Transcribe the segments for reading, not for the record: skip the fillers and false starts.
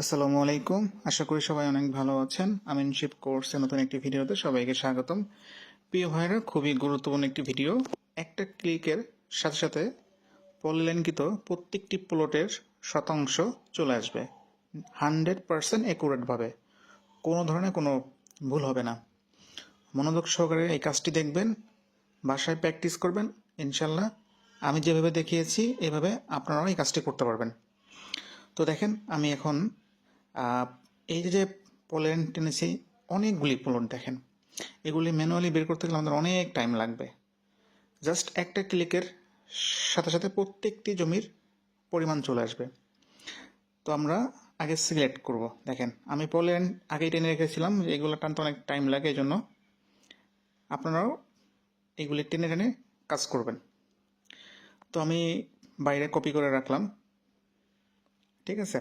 আসসালামু আলাইকুম। আশা করি সবাই অনেক ভালো আছেন। আমিনশিপ কোর্সে নতুন একটি ভিডিওতে সবাইকে স্বাগতম। প্রিয় ভাইরা, খুবই গুরুত্বপূর্ণ একটি ভিডিও। একটা ক্লিকের সাথে সাথে পলিলাইনকৃত প্রত্যেকটি প্লটের শতাংশ চলে আসবে 100% অ্যাকুরেটভাবে। কোনো ধরনের কোনো ভুল হবে না। মনোযোগ সহকারে এই কাজটি দেখবেন, বাসায় প্র্যাকটিস করবেন। ইনশাল্লাহ আমি যেভাবে দেখিয়েছি এভাবে আপনারাও এই কাজটি করতে পারবেন। তো দেখেন, আমি এখন এই যে পলিলাইন টেনেছি, অনেকগুলি প্লট দেখেন। এগুলি ম্যানুয়ালি বের করতে গেলে আমাদের অনেক টাইম লাগবে। জাস্ট একটা ক্লিকের সাথে সাথে প্রত্যেকটি জমির পরিমাণ চলে আসবে। তো আমরা আগে সিলেক্ট করব। দেখেন, আমি পলিলাইন আগেই টেনে রেখেছিলাম, যে এগুলো টানতে অনেক টাইম লাগে, এই জন্য আপনারাও এগুলি টেনে টেনে কাজ করবেন। তো আমি বাইরে কপি করে রাখলাম, ঠিক আছে।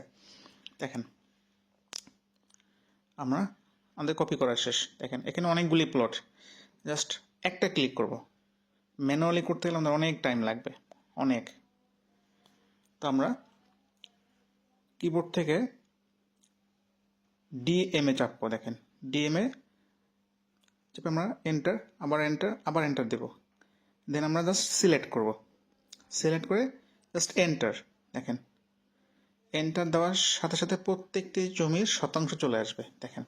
দেখেন, আমাদের কপি করা শেষ। দেখেন, এখানে অনেকগুলি প্লট, জাস্ট একটা ক্লিক করব। ম্যানুয়ালি করতে গেলে আমাদের অনেক টাইম লাগবে, অনেক। তো আমরা কিবোর্ড থেকে ডিএমএ চাপবো। দেখেন, ডিএমএ চাপে আমরা এন্টার, আবার এন্টার, আবার এন্টার দেব। দেন আমরা জাস্ট সিলেক্ট করব। সিলেক্ট করে জাস্ট এন্টার। দেখেন, এন্টার দেওয়ার সাথে সাথে প্রত্যেকটি জমির শতাংশ চলে আসবে। দেখেন,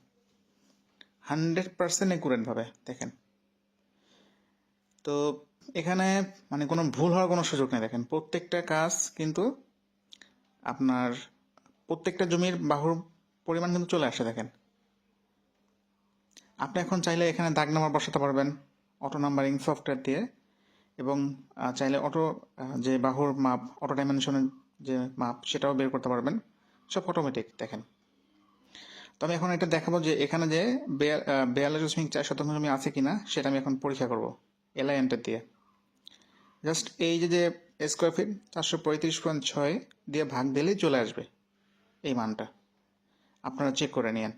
100% অ্যাকুরেটভাবে। দেখেন, তো এখানে মানে কোনো ভুল হওয়ার কোনো সুযোগ নেই। দেখেন, প্রত্যেকটা কাজ কিন্তু আপনার প্রত্যেকটা জমির বাহুর পরিমাণ কিন্তু চলে আসে। দেখেন, আপনি এখন চাইলে এখানে দাগ নাম্বার বসাতে পারবেন অটো নাম্বারিং সফটওয়্যার দিয়ে, এবং চাইলে অটো যে বাহুর মাপ, অটো ডাইমেনশনের যে মাপ, সেটাও বের করতে পারবেন। সব অটোমেটিক। দেখেন, তো আমি এখন এটা দেখাবো যে এখানে যে 42.4 জমি আছে কিনা সেটা আমি এখন পরীক্ষা করব এলআই এন্টার দিয়ে। জাস্ট এই যে স্কোয়ার ফিট 435.6 দিয়ে ভাগ দিলেই চলে আসবে এই মানটা। আপনারা চেক করে নিন।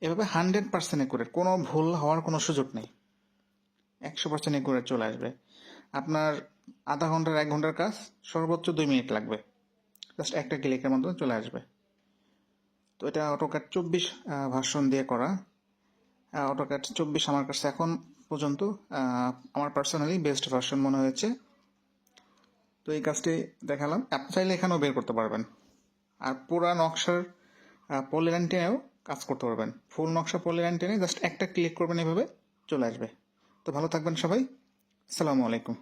এভাবে 100% অ্যাকুরেট, কোনো ভুল হওয়ার কোনো সুযোগ নেই। 100% অ্যাকুরেট চলে আসবে। আপনার আধা ঘন্টার 1 ঘন্টার কাজ সর্বোচ্চ 2 মিনিট লাগবে। জাস্ট একটা ক্লিকের মাধ্যমে চলে আসবে। তো এটা অটোক্যাড 24 ভার্সন দিয়ে করা। অটোক্যাড 24 আমার কাছে এখন পর্যন্ত আমার পার্সোনালি বেস্ট ভার্সন মনে হয়েছে। তো এই কাজটি দেখালাম, আপনি চাইলে এখানেও বের করতে পারবেন। আর পুরা নকশার পলিলাইন টেনেও কাজ করতে পারবেন। ফুল নকশা পলিলাইন টেনে জাস্ট একটা ক্লিক করবেন, এভাবে চলে আসবে। তো ভালো থাকবেন সবাই। আসসালামু আলাইকুম।